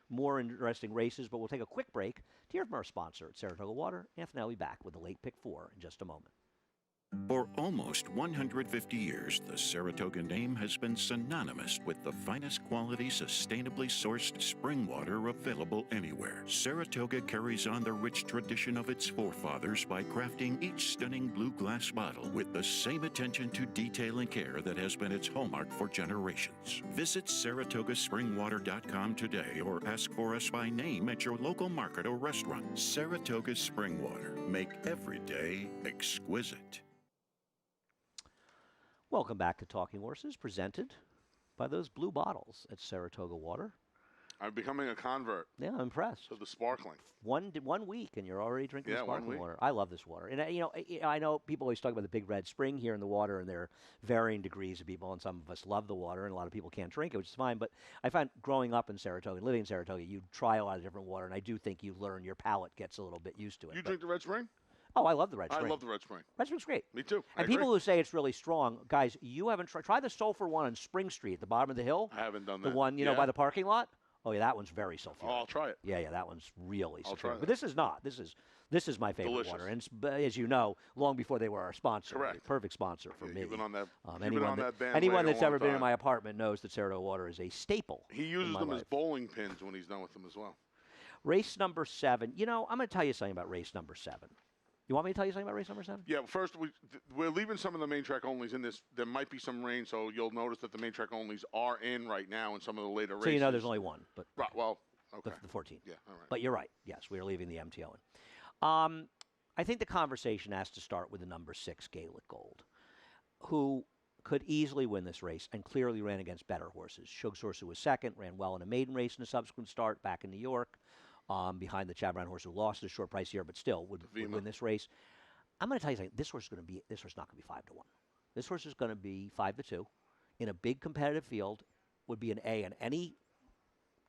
more interesting races, but we'll take a quick break to hear from our sponsor at Saratoga Water. Anthony will be back with the late pick 4 in just a moment. For almost 150 years, the Saratoga name has been synonymous with the finest quality, sustainably sourced spring water available anywhere. Saratoga carries on the rich tradition of its forefathers by crafting each stunning blue glass bottle with the same attention to detail and care that has been its hallmark for generations. Visit SaratogaSpringwater.com today or ask for us by name at your local market or restaurant. Saratoga Spring Water. Make every day exquisite. Welcome back to Talking Horses, presented by those blue bottles at Saratoga Water. I'm becoming a convert Yeah, I'm impressed. to the sparkling. One week, and you're already drinking Yeah, 1 sparkling week. water. I love this water. And, I know people always talk about the big red spring here in the water, and there are varying degrees of people, and some of us love the water, and a lot of people can't drink it, which is fine. But I find growing up in Saratoga, living in Saratoga, you try a lot of different water, and I do think you learn, your palate gets a little bit used to it. You But- drink the Red Spring? Oh, I love the red I spring. love the Red Spring. Red Spring's great. Me too. I And agree. people who say it's really strong, guys, you haven't tried. Try the Sulphur one on Spring Street at the bottom of the hill. I haven't done The that. one, Yeah. by the parking lot. Oh, yeah, that one's very sulfuric. Oh, I'll try it. Yeah, that one's really I'll try sulfuric. that. But this is not. This is my favorite Delicious. water. And as you know, long before they were our sponsor. Correct. Perfect sponsor for me. You've been on that. Anyone that's ever been in my apartment knows that Saratoga water is a staple. He uses them life. as bowling pins when he's done with them as well. Race number 7. You know, I'm going to tell you something about race number 7. You want me to tell you something about race number 7? Yeah, first, we're leaving some of the main track onlys in this. There might be some rain, so you'll notice that the main track onlys are in right now in some of the later races. So you know there's only one. But right, well, okay. The 14. Yeah, all right. But you're right. Yes, we are leaving the MTO in. I think the conversation has to start with the number 6, Gaelic Gold, who could easily win this race and clearly ran against better horses. Shug's horse, who was second, ran well in a maiden race in a subsequent start back in New York, behind the Chad Brown horse, who lost at a short price here, but still would win this race. I'm going to tell you something. This horse is not going to be 5-1. This horse is going to be 5-2 in a big competitive field. Would be an A in any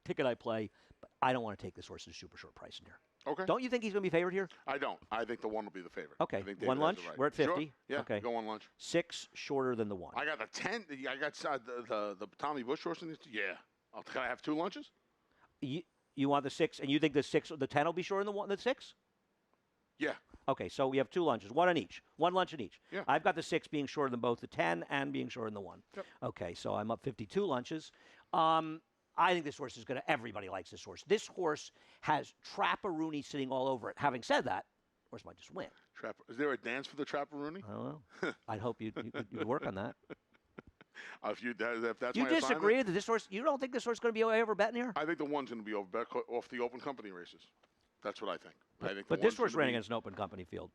ticket I play, but I don't want to take this horse at a super short price in here. Okay. Don't you think he's going to be favored here? I don't. I think the 1 will be the favorite. Okay. I think David 1 has lunch? it right. We're at 50. Sure? Yeah, okay. Go 1 lunch. 6 shorter than the 1. I got the 10. I got the Tommy Bush horse in this. Yeah. Can I have 2 lunches? You want the 6, and you think the 10 will be shorter than the 6? Yeah. Okay, so we have 2 lunches, 1 on each. 1 lunch in each. Yeah. I've got the 6 being shorter than both the 10 and being shorter than the 1. Yep. Okay, so I'm up 52 lunches. I think this horse is going to, everybody likes this horse. This horse has Trapper-Rooney sitting all over it. Having said that, horse might just win. Is there a dance for the Trapper-Rooney? I don't know. I'd hope you'd work on that. If that's You my disagree assignment, that this horse, you don't think this horse is going to be over betting here? I think the 1's going to be off the open company races. That's what I think. But this horse ran against an open company field.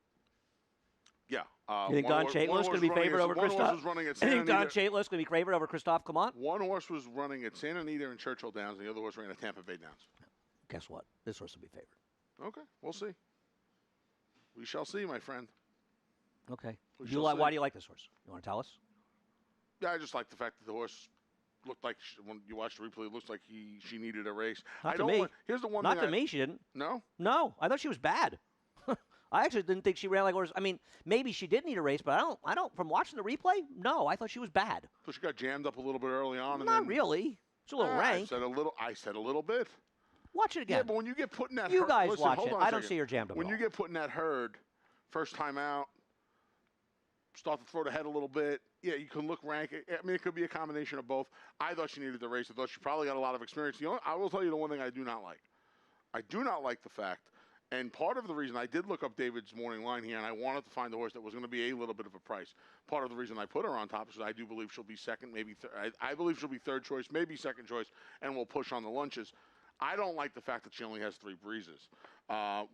Yeah. You think Don Chaitlin is going to be favored over Christophe? You think Don Chaitlin is going to be favored over Christophe Clement? 1 horse was running at Santa Anita and Churchill Downs, and the other horse ran at Tampa Bay Downs. Guess what? This horse will be favored. Okay, we'll see. We shall see, my friend. Okay. Why do you like this horse? You want to tell us? Yeah, I just like the fact that the horse looked like, when you watch the replay, it looks like she needed a race. Not to me. Here's the one Not thing to me, she didn't. No? No, I thought she was bad. I actually didn't think she ran like a horse. I mean, maybe she did need a race, but I don't. From watching the replay, no, I thought she was bad. So she got jammed up a little bit early on. Not really. It's a little rank. I said a little bit. Watch it again. Yeah, but when you get put in that you herd, guys listen, watch hold it. on a I don't second. see her jammed up. When you get put in that herd, first time out, start to throw the head a little bit. Yeah, you can look rank. I mean, it could be a combination of both. I thought she needed the race. I thought she probably got a lot of experience. I will tell you the one thing I do not like. I do not like the fact, and part of the reason I did look up David's morning line here, and I wanted to find a horse that was going to be a little bit of a price. Part of the reason I put her on top is I do believe she'll be second, maybe third. I believe she'll be third choice, maybe second choice, and we'll push on the lunches. I don't like the fact that she only has 3 breezes,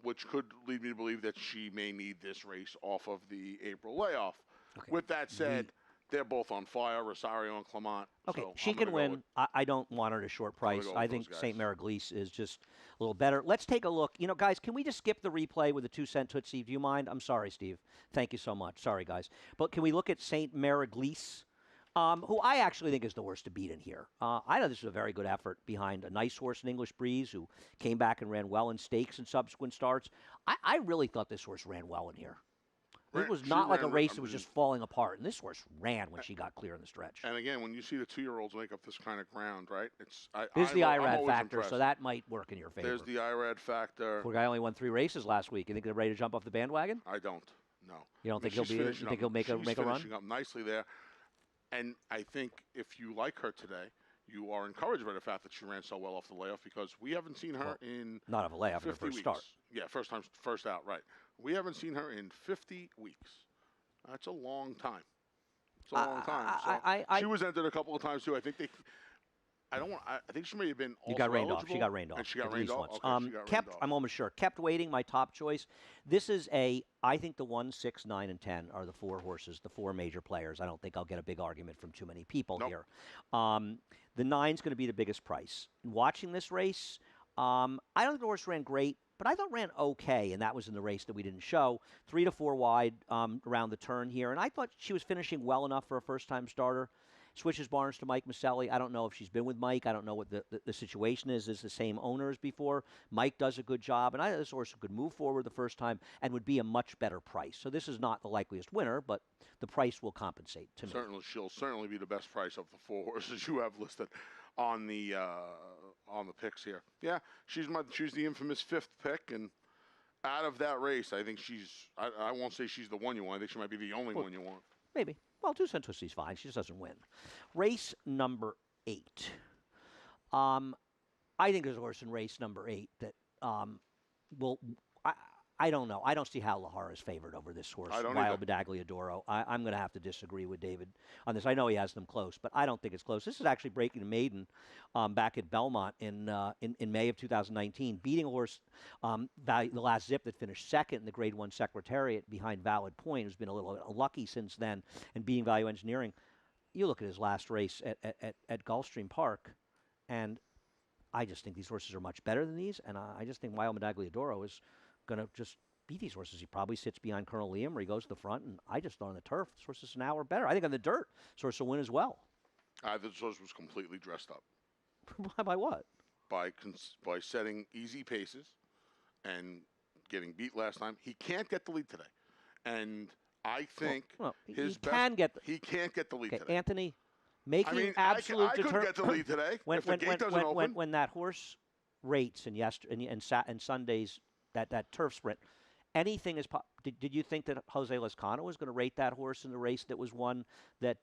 which could lead me to believe that she may need this race off of the April layoff. Okay. With that said, they're both on fire, Rosario and Clement. Okay, so she can win. I don't want her at a short price. I think St. Maraglise is just a little better. Let's take a look. Guys, can we just skip the replay with the 2-cent Tootsie? Do you mind? I'm sorry, Steve. Thank you so much. Sorry, guys. But can we look at St. Maraglise, who I actually think is the worst to beat in here. I know this is a very good effort behind a nice horse in English Breeze who came back and ran well in stakes and subsequent starts. I really thought this horse ran well in here. It was not like a race that was just falling apart. And this horse ran when she got clear in the stretch. And again, when you see the 2-year-olds make up this kind of ground, right? There's the IRAD factor, so that might work in your favor. There's the IRAD factor. The guy only won 3 races last week. You think they're ready to jump off the bandwagon? I don't. No. You don't think he'll make a run? She's finishing up nicely there. And I think if you like her today, you are encouraged by the fact that she ran so well off the layoff because we haven't seen her in not off a layoff, in her first start. Yeah, first out, right. We haven't seen her in 50 weeks. That's a long time. It's a long time. So she was entered a couple of times too. I think I think she may have been. You got rained off. Eligible. She got rained off. And she got rained off. Okay, I'm almost sure. Kept waiting. My top choice. This is I think the 1, 6, 9, and 10 are the 4 horses, the 4 major players. I don't think I'll get a big argument from too many people here. The 9's going to be the biggest price. Watching this race, I don't think the horse ran great, but I thought ran okay, and that was in the race that we didn't show. 3 to 4 wide around the turn here, and I thought she was finishing well enough for a first-time starter. Switches barns to Mike Maselli. I don't know if she's been with Mike. I don't know what the situation is. Is the same owner as before. Mike does a good job, and I think this horse could move forward the first time and would be a much better price. So this is not the likeliest winner, but the price will compensate to me. She'll certainly be the best price of the 4 horses you have listed on the on the picks here. Yeah, she's the infamous 5th pick, and out of that race, I think I won't say she's the one you want. I think she might be the only one you want. Maybe. Well, 2 Cent Twisties fine. She just doesn't win. Race number 8. I think there's a horse in race number 8 that will. I don't know. I don't see how Lahara is favored over this horse, Wild Medagliadoro. I'm going to have to disagree with David on this. I know he has them close, but I don't think it's close. This is actually breaking a maiden back at Belmont in May of 2019, beating a horse, the last Zip that finished second in the Grade 1 Secretariat behind Valid Point, who's been a little lucky since then, and beating Value Engineering. You look at his last race at Gulfstream Park, and I just think these horses are much better than these, and I just think Wild Medagliadoro is going to just beat these horses. He probably sits behind Colonel Liam, where he goes to the front, and I just thought on the turf, this horse is an hour better. I think on the dirt, this horse will win as well. This horse was completely dressed up. By what? By setting easy paces and getting beat last time. He can't get the lead today, and I think he can't get the lead today. Anthony, making absolute I could get the lead today if the gate doesn't open. When that horse rates and Sundays, that turf sprint, anything is did you think that Jose Lescano was going to rate that horse in the race that was won that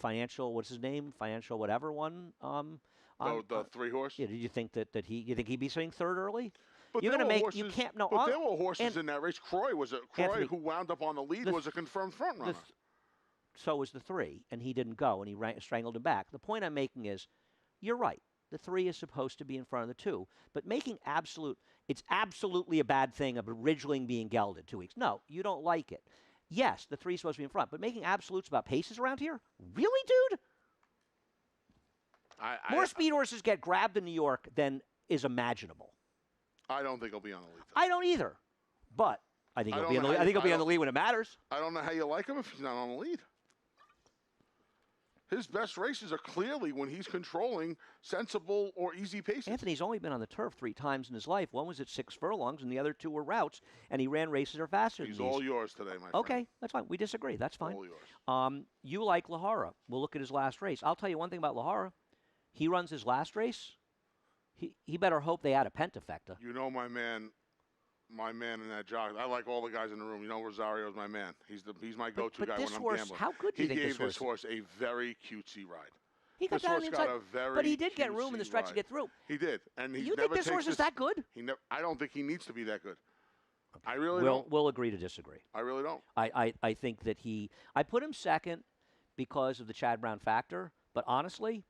financial, what's his name, financial whatever won? The 3 horse. Yeah, did you think that he'd be saying third early? But You're there going to were make horses, you can't no. But there were horses in that race. Croy, Anthony, who wound up on the lead, was a confirmed front runner. So was the 3, and he didn't go, and he strangled him back. The point I'm making is, you're right. The 3 is supposed to be in front of the 2, but making it's absolutely a bad thing of Ridgeling being gelded 2 weeks. No, you don't like it. Yes, the 3 is supposed to be in front, but making absolutes about paces around here? Really, dude? More speed horses get grabbed in New York than is imaginable. I don't think he'll be on the lead today. I don't either, but I think he'll be on the lead when it matters. I don't know how you like him if he's not on the lead. His best races are clearly when he's controlling sensible or easy paces. Anthony's only been on the turf 3 times in his life. One was at 6 furlongs, and the other 2 were routes, and he ran races that are faster He's than these. all yours today, my friend. Okay, that's fine. We disagree. That's fine. All yours. You like Lahara. We'll look at his last race. I'll tell you one thing about Lahara. He runs his last race. He better hope they add a pentafecta. You know my man in that jog. I like all the guys in the room. You know Rosario's my man. He's my go-to guy when I'm gambling. How good do you think this horse? He gave this horse a very cutesy ride. He got down the inside, but he did get room in the stretch to get through. He did, and you think this horse is that good? I don't think he needs to be that good. Okay. I really don't. We'll agree to disagree. I really don't. I think that I put him second because of the Chad Brown factor, but honestly,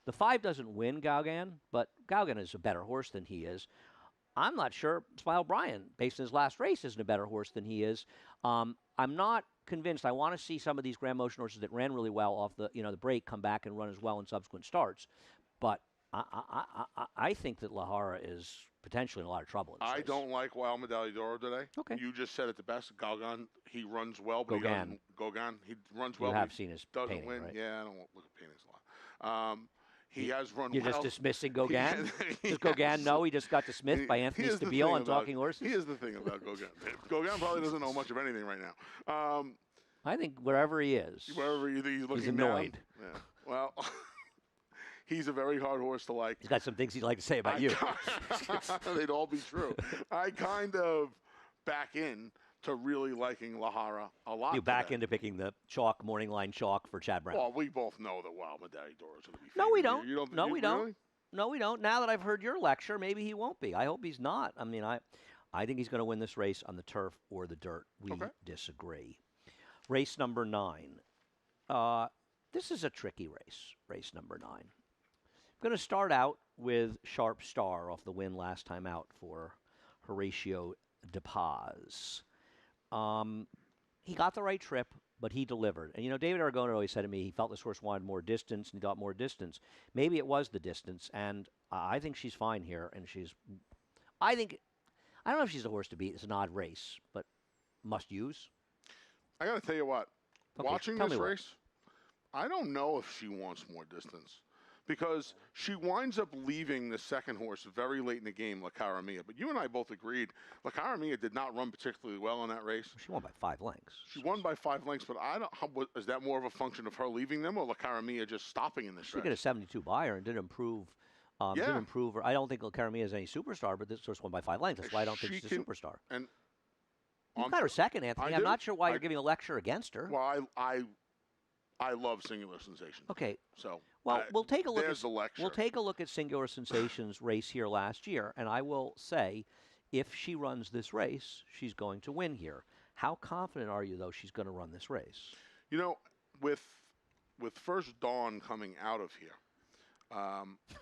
the 5 doesn't win Gauguin, but Gauguin is a better horse than he is. I'm not sure Smile Bryan, based on his last race, isn't a better horse than he is. I'm not convinced. I want to see some of these Grand Motion horses that ran really well off the break come back and run as well in subsequent starts. But I think that Lahara is potentially in a lot of trouble. I don't like Wild Medagliadoro today. Okay. You just said it the best. Gauguin, he runs well, but Gauguin, he runs well. You have seen his doesn't painting, win. Right? Yeah, I don't look at paintings a lot. He has run You're well. just dismissing Gauguin? Does Gauguin know he just got dismissed by Anthony Stabile on Talking Horses? Here's the thing about Gauguin. Gauguin probably doesn't know much of anything right now. I think wherever he is, he's looking he's annoyed. Down. Yeah. Well, he's a very hard horse to like. He's got some things he'd like to say about you. They'd all be true. I kind of back in to really liking Lahara a lot. You back into picking the chalk, morning line chalk for Chad Brown. Well, we both know that Wild Medagliadoro is going to be. No, we don't. No, we don't. Really? No, we don't. Now that I've heard your lecture, maybe he won't be. I hope he's not. I mean, I think he's going to win this race on the turf or the dirt. We disagree. Race number 9. This is a tricky race, race number 9. I'm going to start out with Sharp Star off the win last time out for Horatio De Paz. He got the right trip, but he delivered. And, David Aragona always said to me he felt this horse wanted more distance, and he got more distance. Maybe it was the distance, and I think she's fine here. And I don't know if she's a horse to beat. It's an odd race, but must use. I got to tell you what. Okay, watching this race, I don't know if she wants more distance. Because she winds up leaving the second horse very late in the game, La Cara Mia. But you and I both agreed La Cara Mia did not run particularly well in that race. She won by 5 lengths. She won by 5 lengths, but is that more of a function of her leaving them or La Cara Mia just stopping in the stretch? She got a 72 buyer and did improve Didn't Yeah. improve her. I don't think Karamia is any superstar, but this horse won by 5 lengths. That's why I don't think She she's a can- superstar. And You've got her second, Anthony. I I'm do. not sure why I- you're giving a lecture against her. well, I love Singular Sensation. Okay. So Well, we'll take a look. There's the lecture. We'll take a look at Singular Sensations race here last year, and I will say, if she runs this race, she's going to win here. How confident are you, though, she's going to run this race? You know, with First Dawn coming out of here,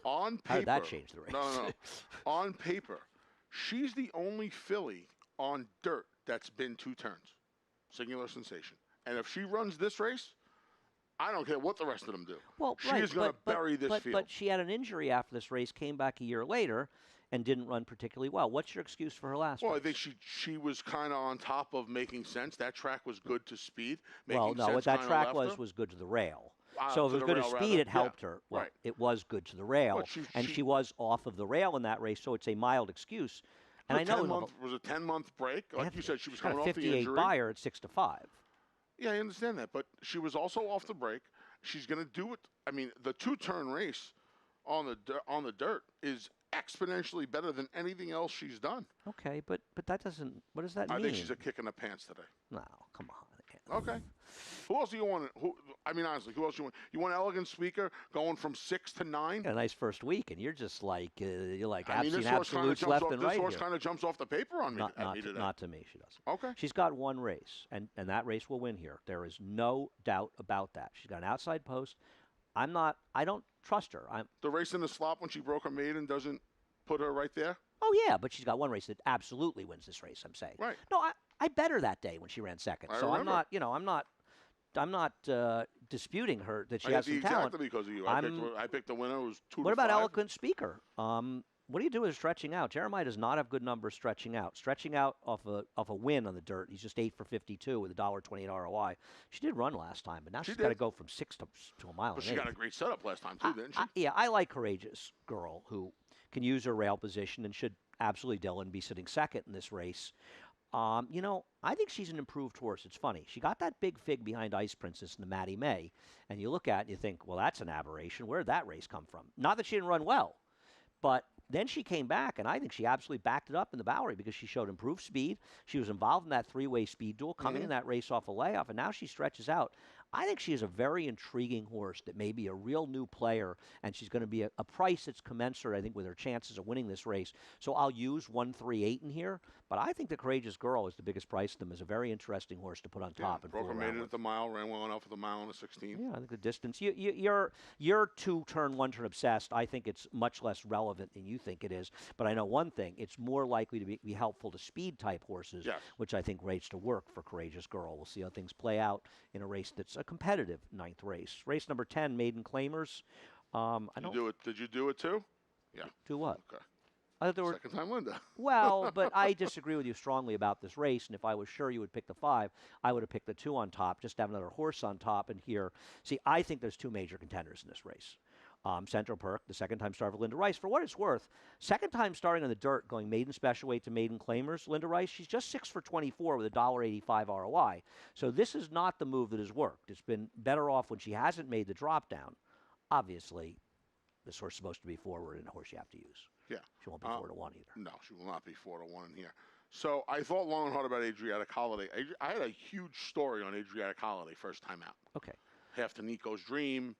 on paper. How did that change the race? No. On paper, she's the only filly on dirt that's been 2 turns. Singular Sensation. And if she runs this race, I don't care what the rest of them do. Well, she right, is going to bury this field. But she had an injury after this race, came back a year later, and didn't run particularly well. What's your excuse for her last Well, race? I think she was kind of on top of making sense. That track was good to speed. Well, no, what that track was good to the rail. So if it was good to speed, it helped her. Well, right. It was good to the rail, Well, and she was off of the rail in that race, so it's a mild excuse. And I know was a 10-month break. Like you said, she was got coming a off the 58 injury. buyer at 6-5. Yeah, I understand that, but she was also off the break. She's going to do it. I mean, the 2-turn race on the dirt is exponentially better than anything else she's done. Okay, but that doesn't. What does that mean? I think she's a kick in the pants today. No, come on. Okay. Who else do you want? I mean, honestly, who else do you want? You want Elegant Speaker going from 6 to 9? Got a nice first week, and you're just like you're like I mean, this horse kind of absolutes jumps left off. and This right horse here. kind of jumps off the paper on me. Not to me, she doesn't. Okay. She's got one race, and that race will win here. There is no doubt about that. She's got an outside post. I don't trust her. The race in the slop when she broke her maiden doesn't put her right there? Oh, yeah, but she's got one race that absolutely wins this race, I'm saying. Right. No, I bet her that day when she ran second. I So remember. I'm not disputing her that she I has got some the talent. exactly because of you. I picked the winner. It was 2 What to about 5. Eloquent Speaker? What do you do with stretching out? Jeremiah does not have good numbers stretching out. Stretching out off a win on the dirt. He's just 8 for 52 with a $1.28 ROI. She did run last time, but now she's got to go from 6 to a mile. But and she got eighth. a great setup last time too, didn't she? Yeah, I like courageous girl who can use her rail position and should absolutely, Dylan, be sitting second in this race. I think she's an improved horse. It's funny. She got that big fig behind Ice Princess in the Mattie May, and you look at it and you think, well, that's an aberration. Where did that race come from? Not that she didn't run well, but then she came back, and I think she absolutely backed it up in the Bowery because she showed improved speed. She was involved in that 3-way speed duel, coming in that race off a layoff, and now she stretches out. I think she is a very intriguing horse that may be a real new player, and she's going to be a price that's commensurate, I think, with her chances of winning this race. So I'll use 138 in here, but I think the Courageous Girl is the biggest price of them, is a very interesting horse to put on top. And Broke fool her around maiden with. at the mile, ran well enough at the mile on the 16. Yeah, I think the distance. You're 2-turn, 1-turn obsessed. I think it's much less relevant than you think it is. But I know one thing: it's more likely to be helpful to speed type horses, Yes. which I think rates to work for Courageous Girl. We'll see how things play out in a race that's a competitive 9th race. Race number 10, Maiden Claimers. Did you do it too? Yeah. Do what? Okay. I thought there were. Second time Linda. Well, but I disagree with you strongly about this race, and if I was sure you would pick the 5, I would have picked the 2 on top, just to have another horse on top. And here, see, I think there's 2 major contenders in this race. Central Perk, the second-time star for Linda Rice. For what it's worth, second time starting on the dirt, going maiden special weight to Maiden Claimers, Linda Rice, she's just 6 for 24 with a $1.85 ROI. So this is not the move that has worked. It's been better off when she hasn't made the drop down. Obviously, this horse is supposed to be forward and a horse you have to use. Yeah. She won't be 4 to 1 either. No, she will not be 4 to 1 in here. So I thought long and hard about Adriatic Holiday. I had a huge story on Adriatic Holiday first time out. Okay. Half to Nico's Dream.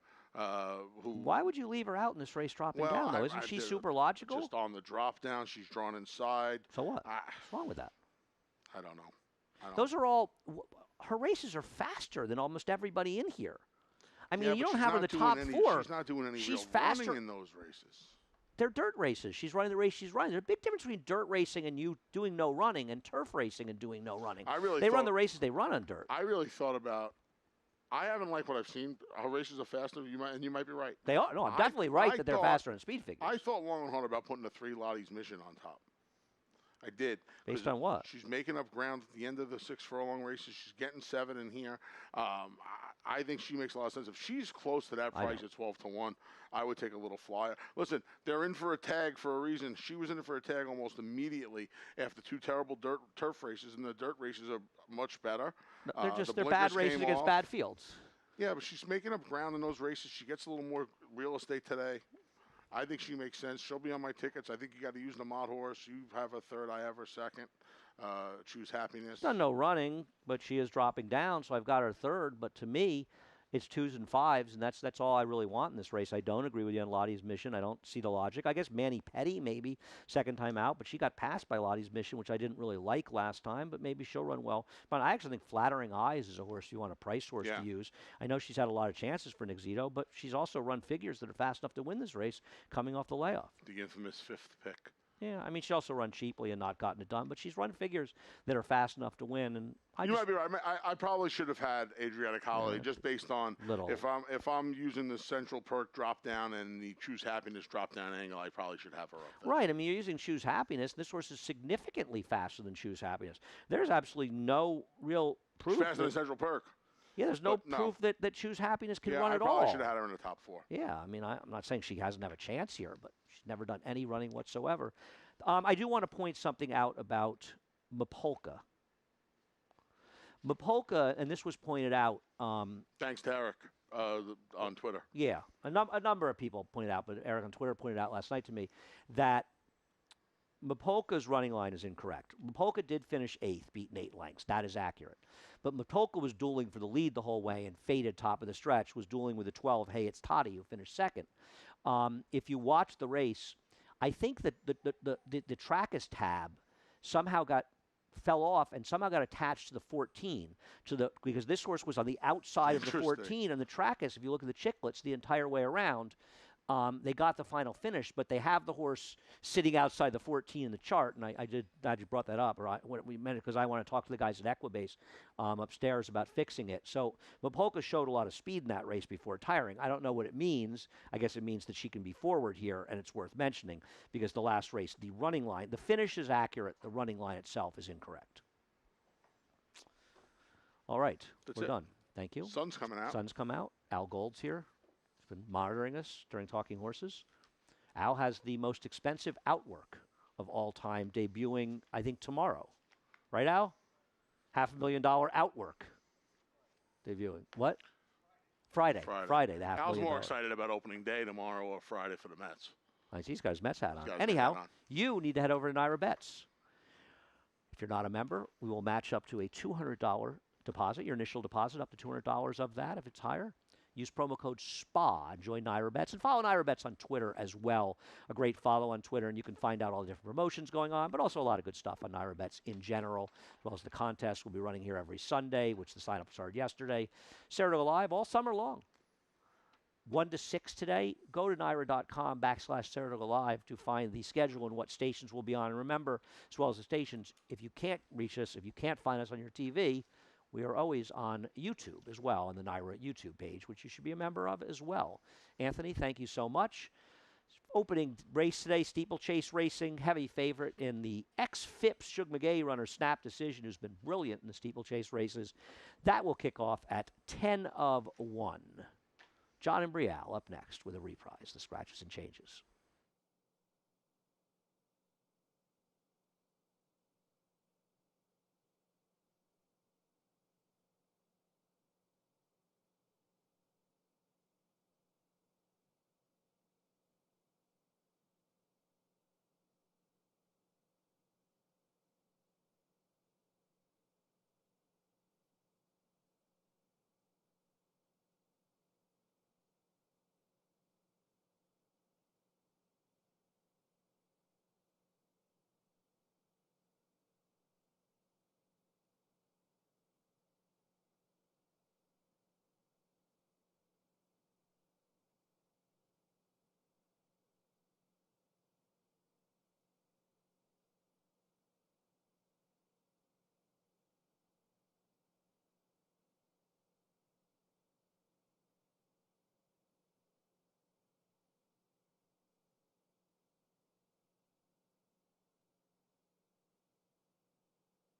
Why would you leave her out in this race dropping down, though? Isn't she super logical? Just on the drop down, she's drawn inside. So what? What's wrong with that? I don't know. Those are all her races are faster than almost everybody in here. I mean, Yeah, you but don't she's have her not the doing top any- 4. She's not doing any She's real faster running in those races. They're dirt races. She's running the race she's running. There's a big difference between dirt racing and you doing no running and turf racing and doing no running. They run the races they run on dirt. I really thought about. I haven't liked what I've seen. Her races are faster. You might be right. They are. No, I'm definitely right that they're faster in speed figures. I thought long and hard about putting the 3 Lottie's Mission on top. I did. Based on what? She's making up ground at the end of the 6 furlong races. She's getting 7 in here. I think she makes a lot of sense. If she's close to that price at 12 to 1, I would take a little flyer. Listen, they're in for a tag for a reason. She was in for a tag almost immediately after 2 terrible turf races, and the dirt races are much better. They're bad races against bad fields. Yeah, but she's making up ground in those races. She gets a little more real estate today. I think she makes sense. She'll be on my tickets. I think you got to use the mod horse. You have her third. I have her second. Choose Happiness. Done no running, but she is dropping down, so I've got her third. But to me, it's 2s and 5s, and that's all I really want in this race. I don't agree with you on Lottie's Mission. I don't see the logic. I guess Manny Petty maybe second time out, but she got passed by Lottie's Mission, which I didn't really like last time. But maybe she'll run well. But I actually think Flattering Eyes is a horse you want a price horse to use. I know she's had a lot of chances for Nick Zito, but she's also run figures that are fast enough to win this race coming off the layoff. The infamous 5th pick. Yeah, I mean, she also run cheaply and not gotten it done, but she's run figures that are fast enough to win. And you might be right. I probably should have had Adriatic Holiday just based on if I'm using the Central Perk drop down and the Choose Happiness drop down angle, I probably should have her up there. Right. I mean, you're using Choose Happiness. This horse is significantly faster than Choose Happiness. There's absolutely no real proof. Faster than Central Perk. Yeah, there's no proof that Choose Happiness can run at all. I probably should have had her in the top 4. Yeah, I mean, I'm not saying she hasn't have a chance here, but she's never done any running whatsoever. I do want to point something out about Mapolka. Mapolka, and this was pointed out. Thanks to Eric on Twitter. Yeah, a number of people pointed out, but Eric on Twitter pointed out last night to me that Mapolka's running line is incorrect. Mapolka did finish 8th, beaten 8 lengths. That is accurate. But Mapolka was dueling for the lead the whole way and faded top of the stretch, was dueling with the 12, Hey, It's Toddy, who finished 2nd. If you watch the race, I think that the Trackers tab somehow fell off and somehow got attached to the 14 because this horse was on the outside of the 14 and the Trackers, if you look at the chicklets the entire way around, they got the final finish, but they have the horse sitting outside the 14 in the chart, and I just brought that up, or what we meant because I want to talk to the guys at Equibase upstairs about fixing it. So Mapolka showed a lot of speed in that race before tiring. I don't know what it means. I guess it means that she can be forward here, and it's worth mentioning because the last race, the running line, the finish is accurate. The running line itself is incorrect. All right, we're done. Thank you. Sun's coming out. Sun's come out. Al Gold's here. Been monitoring us during Talking Horses. Al has the most expensive outwork of all time, debuting, I think, tomorrow. Right, Al? $500,000 outwork debuting. What? Friday. The $500,000. Al's more excited about opening day tomorrow or Friday for the Mets. I see he's got his Mets hat on. Anyhow, you need to head over to Naira Bets. If you're not a member, we will match up to a $200 deposit, your initial deposit, up to $200 of that if it's higher. Use promo code SPA and join Naira Bets. And follow Naira Bets on Twitter as well. A great follow on Twitter, and you can find out all the different promotions going on, but also a lot of good stuff on Naira Bets in general, as well as the contest. We'll be running here every Sunday, which the sign-up started yesterday. Saratoga Live all summer long. 1 to 6 today. Go to naira.com/Saratoga Live to find the schedule and what stations we'll be on. And remember, as well as the stations, if you can't reach us, if you can't find us on your TV, we are always on YouTube as well, on the Naira YouTube page, which you should be a member of as well. Anthony, thank you so much. Opening race today, Steeplechase Racing, heavy favorite in the ex-Phipps Shug McGay runner Snap Decision, who's been brilliant in the Steeplechase races. That will kick off at 10 of 1. John and Brielle up next with a reprise, the scratches and changes.